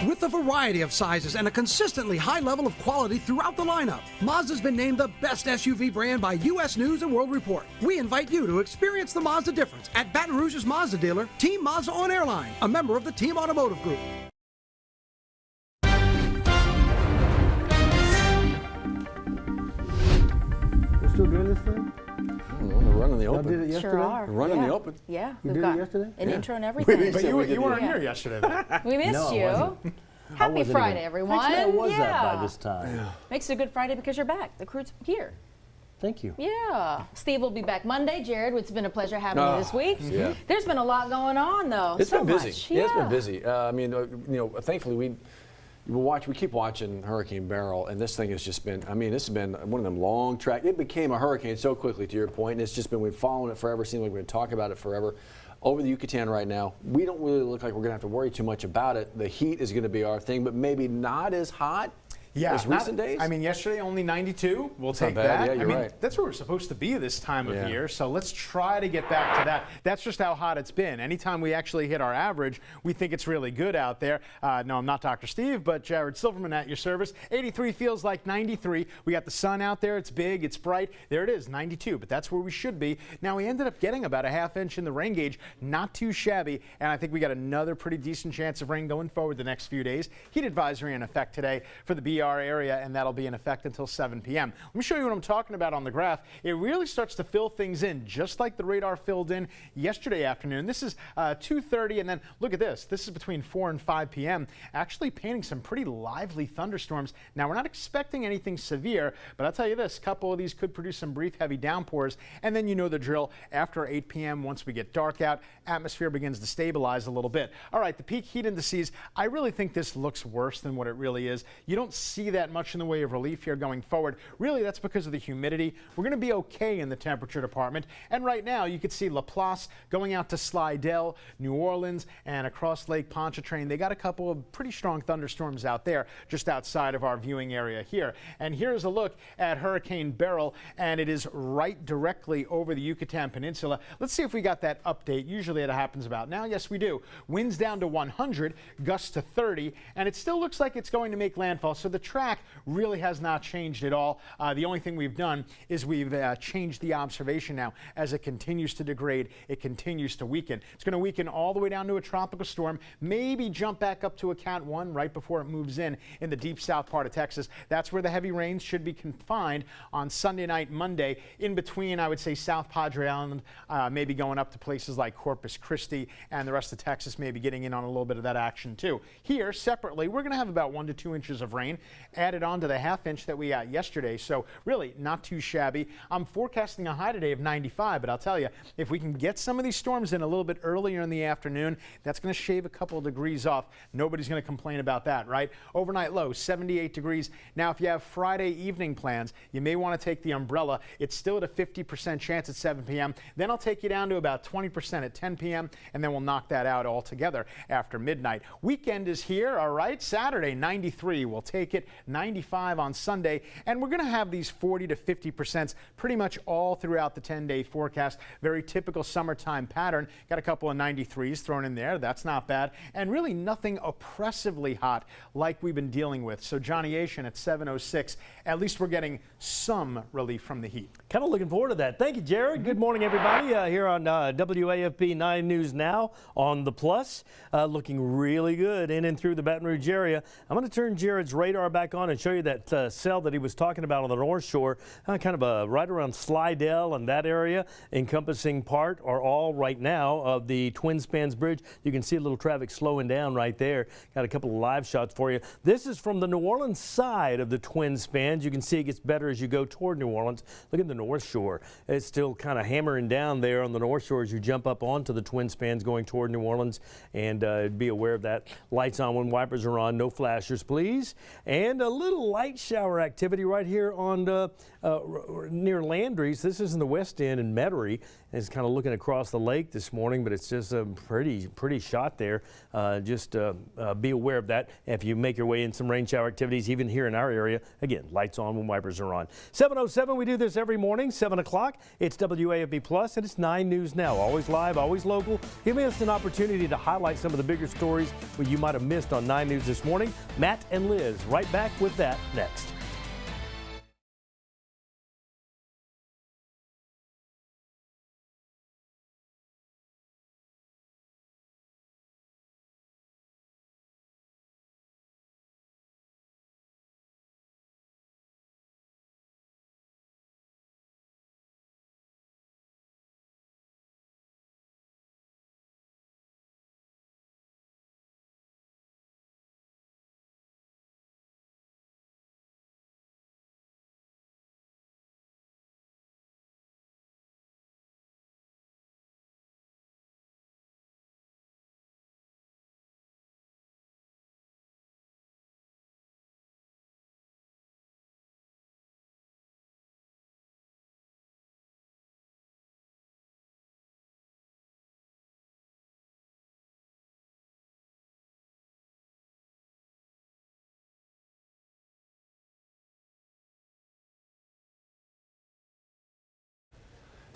With a variety of sizes and a consistently high level of quality throughout the lineup, Mazda's been named the best SUV brand by U.S. News and World Report. We invite you to experience the Mazda difference at Baton Rouge's Mazda dealer, Team Mazda on Airline, a member of the Team Automotive Group. We're still doing this thing? They're running the open. Did it yesterday? Sure are. Running the open. Yeah. You We've did got it yesterday? an Yeah. intro and everything. But you weren't here yesterday, though. We missed No, I you. wasn't. Happy Friday, everyone. Actually, I was yeah. that by this time. Makes it a good Friday because you're back. The crew's here. Thank you. Yeah. Steve will be back Monday. Jared, it's been a pleasure having you this week. Yeah. There's been a lot going on, though. It's so been busy. much. Yeah, it's been busy. I mean, thankfully we keep watching Hurricane Beryl, and this thing has just been, I mean, this has been one of them long track. It became a hurricane so quickly, to your point, and it's just been, we've followed it forever, seems like we've been talking about it forever. Over the Yucatan right now, we don't really look like we're going to have to worry too much about it. The heat is going to be our thing, but maybe not as hot as recent days. I mean, yesterday only 92. We'll take bad. that. Yeah, you're right. That's where we're supposed to be this time of year. So let's try to get back to that. That's just how hot it's been. Anytime we actually hit our average, we think it's really good out there. No, I'm not Dr. Steve, but Jared Silverman at your service. 83 feels like 93. We got the sun out there. It's big. It's bright. There it is, 92. But that's where we should be. Now, we ended up getting about a ½ inch in the rain gauge. Not too shabby. And I think we got another pretty decent chance of rain going forward the next few days. Heat advisory in effect today for the BR area, and that'll be in effect until 7 p.m. Let me show you what I'm talking about on the graph. It really starts to fill things in, just like the radar filled in yesterday afternoon. This is 2:30, and then look at this. This is between 4 and 5 p.m., actually painting some pretty lively thunderstorms. Now, we're not expecting anything severe, but I'll tell you this, a couple of these could produce some brief heavy downpours, and then you know the drill. After 8 p.m., once we get dark out, atmosphere begins to stabilize a little bit. All right, the peak heat indices, I really think this looks worse than what it really is. You don't see that much in the way of relief here going forward. Really, that's because of the humidity. We're going to be okay in the temperature department. And right now, you can see Laplace going out to Slidell, New Orleans, and across Lake Pontchartrain. They got a couple of pretty strong thunderstorms out there just outside of our viewing area here. And here's a look at Hurricane Beryl, and it is right directly over the Yucatan Peninsula. Let's see if we got that update. Usually it happens about now. Yes, we do. Winds down to 100, gusts to 30, and it still looks like it's going to make landfall. So the track really has not changed at all. The only thing we've done is we've changed the observation now. As it continues to degrade, it continues to weaken. It's going to weaken all the way down to a tropical storm, maybe jump back up to a Cat 1 right before it moves in the deep south part of Texas. That's where the heavy rains should be confined on Sunday night, Monday, in between, I would say, South Padre Island, maybe going up to places like Corpus Christi, and the rest of Texas maybe getting in on a little bit of that action too. Here, separately, we're going to have about 1 to 2 inches of rain added on to the ½ inch that we got yesterday, so really not too shabby. I'm forecasting a high today of 95, but I'll tell you, if we can get some of these storms in a little bit earlier in the afternoon, that's going to shave a couple of degrees off. Nobody's going to complain about that, right? Overnight low, 78 degrees. Now, if you have Friday evening plans, you may want to take the umbrella. It's still at a 50% chance at 7 p.m. Then I'll take you down to about 20% at 10 p.m., and then we'll knock that out altogether after midnight. Weekend is here, all right? Saturday, 93. We'll take it. 95 on Sunday, and we're going to have these 40 to 50% pretty much all throughout the 10-day forecast. Very typical summertime pattern. Got a couple of 93s thrown in there. That's not bad, and really nothing oppressively hot like we've been dealing with. So Johnny Asian at 7:06. At least we're getting some relief from the heat. Kind of looking forward to that. Thank you, Jared. Good morning, everybody. Here on WAFB 9 News Now on the Plus. Looking really good in and through the Baton Rouge area. I'm going to turn Jared's radar back on and show you that cell that he was talking about on the North Shore, kind of right around Slidell and that area, encompassing part or all right now of the Twin Spans Bridge. You can see a little traffic slowing down right there. Got a couple of live shots for you. This is from the New Orleans side of the Twin Spans. You can see it gets better as you go toward New Orleans. Look at the North Shore. It's still kind of hammering down there on the North Shore as you jump up onto the Twin Spans going toward New Orleans, and be aware of that. Lights on when wipers are on. No flashers, please. And and a little light shower activity right here on near Landry's. This is in the West End in Metairie. It's kind of looking across the lake this morning, but it's just a pretty shot there. Just be aware of that if you make your way in some rain shower activities, even here in our area. Again, lights on when wipers are on. 7:07, we do this every morning, 7 o'clock. It's WAFB Plus, and it's 9 News Now. Always live, always local, giving us an opportunity to highlight some of the bigger stories that you might have missed on 9 News this morning. Matt and Liz right back with that next.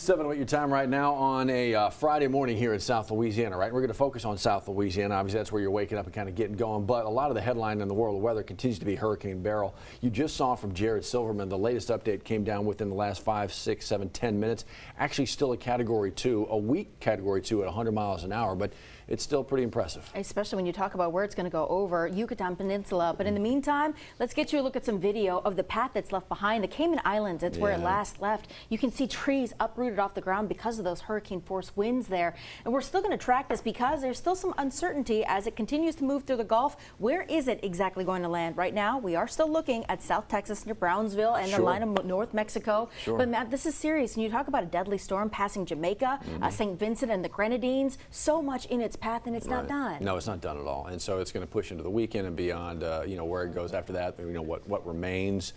Seven, your time right now on a Friday morning here in South Louisiana, right? We're going to focus on South Louisiana. Obviously, that's where you're waking up and kind of getting going. But a lot of the headline in the world of weather continues to be Hurricane Beryl. You just saw from Jared Silverman, the latest update came down within the last 5, 6, 7, 10 minutes. Actually, still a Category 2, a weak Category 2 at 100 miles an hour, but it's still pretty impressive. Especially when you talk about where it's going to go over Yucatan Peninsula. But in the meantime, let's get you a look at some video of the path that's left behind. The Cayman Islands, it's where it last left. You can see trees uprooted off the ground because of those hurricane force winds there. And we're still going to track this because there's still some uncertainty as it continues to move through the Gulf. Where is it exactly going to land? Right now, we are still looking at South Texas near Brownsville and the line of North Mexico. But Matt, this is serious. And you talk about a deadly storm passing Jamaica, St. Vincent and the Grenadines, so much in its path, and it's not done. No, it's not done at all. And so it's going to push into the weekend and beyond, you know, where it goes after that, you know, what remains.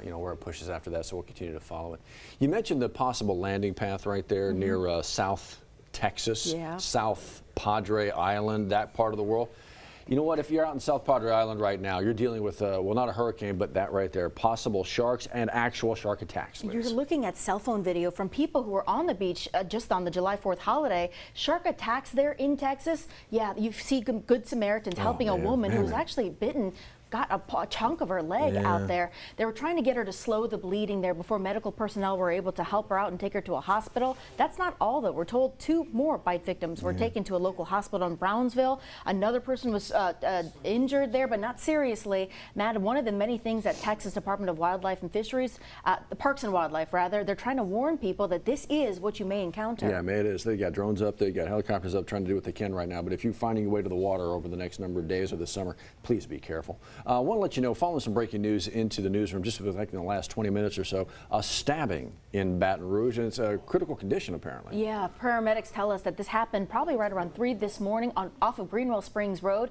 You know, where it pushes after that, so we'll continue to follow it. You mentioned the possible landing path right there near South Texas, South Padre Island, that part of the world. You know what, if you're out in South Padre Island right now, you're dealing with, well, not a hurricane, but that right there, possible sharks and actual shark attacks. You're looking at cell phone video from people who were on the beach just on the July 4th holiday. Shark attacks there in Texas. Yeah, you see Good Samaritans helping a woman who was actually bitten, got a chunk of her leg out there. They were trying to get her to slow the bleeding there before medical personnel were able to help her out and take her to a hospital. That's not all, though. We're told 2 more bite victims were taken to a local hospital in Brownsville. Another person was injured there, but not seriously. Matt, one of the many things that Texas Department of Wildlife and Fisheries, the Parks and Wildlife rather, they're trying to warn people that this is what you may encounter. Yeah, it is. They got drones up, they got helicopters up trying to do what they can right now. But if you're finding your way to the water over the next number of days or this summer, please be careful. I want to let you know, following some breaking news into the newsroom just like in the last 20 minutes or so, a stabbing in Baton Rouge, and it's a critical condition apparently. Yeah, paramedics tell us that this happened probably right around 3 this morning off of Greenwell Springs Road.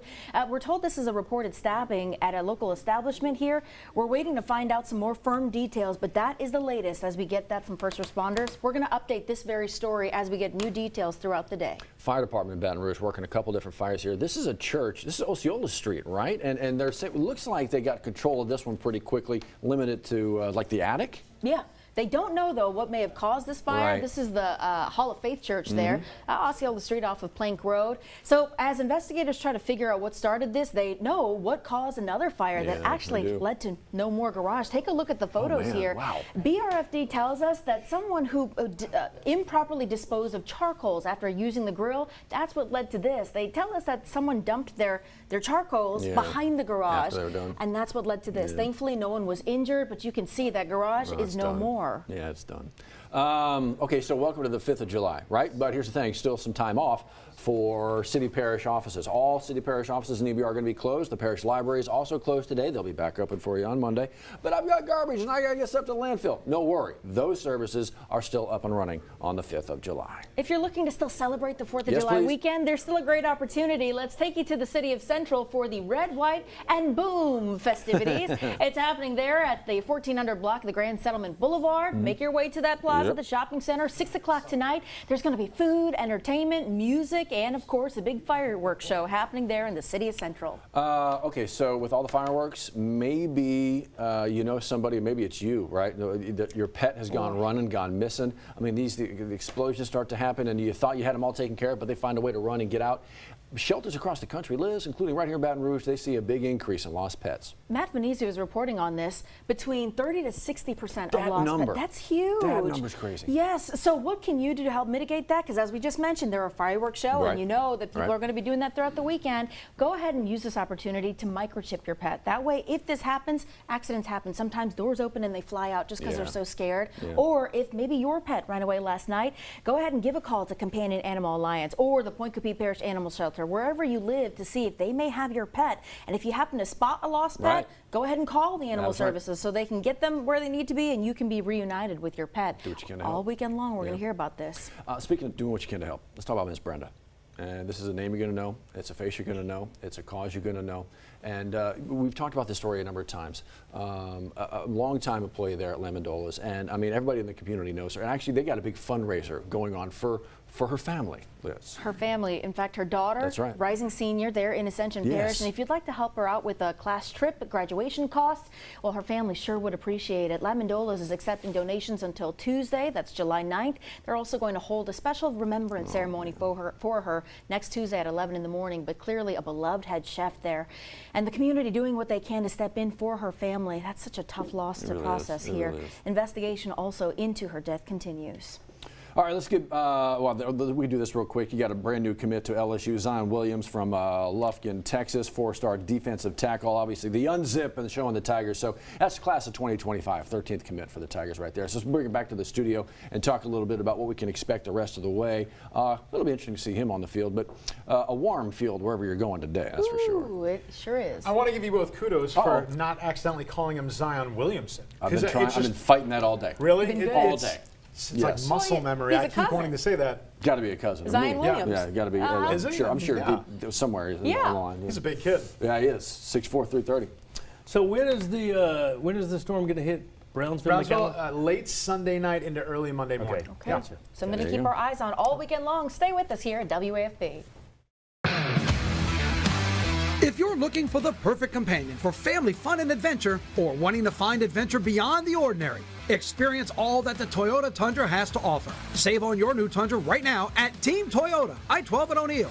We're told this is a reported stabbing at a local establishment here. We're waiting to find out some more firm details, but that is the latest as we get that from first responders. We're going to update this very story as we get new details throughout the day. Fire department in Baton Rouge working a couple different fires here. This is a church. This is Osceola Street, right? And they're saying, it looks like they got control of this one pretty quickly, limited to like the attic? Yeah. They don't know, though, what may have caused this fire. Right. This is the Hall of Faith Church there, Osceola Street off of Plank Road. So as investigators try to figure out what started this, they know what caused another fire that actually led to no more garage. Take a look at the photos here. Wow. BRFD tells us that someone who improperly disposed of charcoals after using the grill, that's what led to this. They tell us that someone dumped their charcoals behind the garage, after they were done. And that's what led to this. Thankfully, no one was injured, but you can see that garage is no more. Yeah, it's done. Okay, so welcome to the 5th of July, right? But here's the thing, still some time off. for city parish offices. All city parish offices in EB are going to be closed. The parish library is also closed today. They'll be back open for you on Monday. But I've got garbage and I got to get stuff to the landfill. No worry. Those services are still up and running on the 5th of July. If you're looking to still celebrate the 4th of Yes, July please. weekend, there's still a great opportunity. Let's take you to the city of Central for the Red, White, and Boom festivities. It's happening there at the 1400 block of the Grand Settlement Boulevard. Make your way to that plaza, the shopping center, 6 o'clock tonight. There's going to be food, entertainment, music, and of course a big fireworks show happening there in the city of Central. Okay, so with all the fireworks, maybe you know somebody, maybe it's you, right? Your pet has gone running, gone missing. I mean, the explosions start to happen and you thought you had them all taken care of, but they find a way to run and get out. Shelters across the country, Liz, including right here in Baton Rouge, they see a big increase in lost pets. Matt Venezia is reporting on this, between 30 to 60% of That lost number. pets. That's huge. That number's crazy. Yes. So what can you do to help mitigate that? Because as we just mentioned, they're a fireworks show, Right. and you know that people Right. are going to be doing that throughout the weekend. Go ahead and use this opportunity to microchip your pet. That way, if this happens, accidents happen. Sometimes doors open and they fly out just because Yeah. they're so scared. Yeah. Or if maybe your pet ran away last night, go ahead and give a call to Companion Animal Alliance or the Point Coupee Parish Animal Shelter, wherever you live, to see if they may have your pet. And if you happen to spot a lost pet, Right. go ahead and call the animal That's right. services so they can get them where they need to be and you can be reunited with your pet. Do what you can to All help. weekend long, we're Yeah. going to hear about this. Speaking of doing what you can to help, let's talk about Miss Brenda. And this is a name you're going to know. It's a face you're going to know. It's a cause you're going to know. And we've talked about this story a number of times. A longtime employee there at Lamondola's. And I mean, everybody in the community knows her. And actually, they got a big fundraiser going on for her family, Liz. Her family, in fact, her daughter, That's right. rising senior there in Ascension Yes. Parish. And if you'd like to help her out with a class trip, graduation costs, well, her family sure would appreciate it. Lamondola's is accepting donations until Tuesday. That's July 9th. They're also going to hold a special remembrance ceremony for her next Tuesday at 11 in the morning. But clearly a beloved head chef there. And the community doing what they can to step in for her family. That's such a tough loss to really process is. It here. really is. Investigation also into her death continues. All right, let's get, we do this real quick. You got a brand new commit to LSU, Zion Williams from Lufkin, Texas, 4-star defensive tackle, obviously the unzip and showing the Tigers. So that's the class of 2025, 13th commit for the Tigers right there. So let's bring it back to the studio and talk a little bit about what we can expect the rest of the way. It'll be interesting to see him on the field, but a warm field wherever you're going today, that's for sure. Ooh, it sure is. I want to give you both kudos for not accidentally calling him Zion Williamson. I've been 'Cause trying, it's I've been just- fighting that all day. Really? Been good. All It's- day. It's Yes. like muscle Well, memory. he's I a keep cousin. wanting to say that. Got to be a cousin. Zion Williams. Yeah, got to be. Is he? I'm sure Yeah. somewhere in Yeah. the line. He's a big kid. Yeah, he is. 6'4", 330. So when is the storm going to hit Brownsville? Brownsville, McAllen? late Sunday night into early Monday morning. Okay. Yeah. Something to There you keep go. our eyes on all weekend long. Stay with us here at WAFB. If you're looking for the perfect companion for family fun and adventure, or wanting to find adventure beyond the ordinary, experience all that the Toyota Tundra has to offer. Save on your new Tundra right now at Team Toyota, I-12 at O'Neill.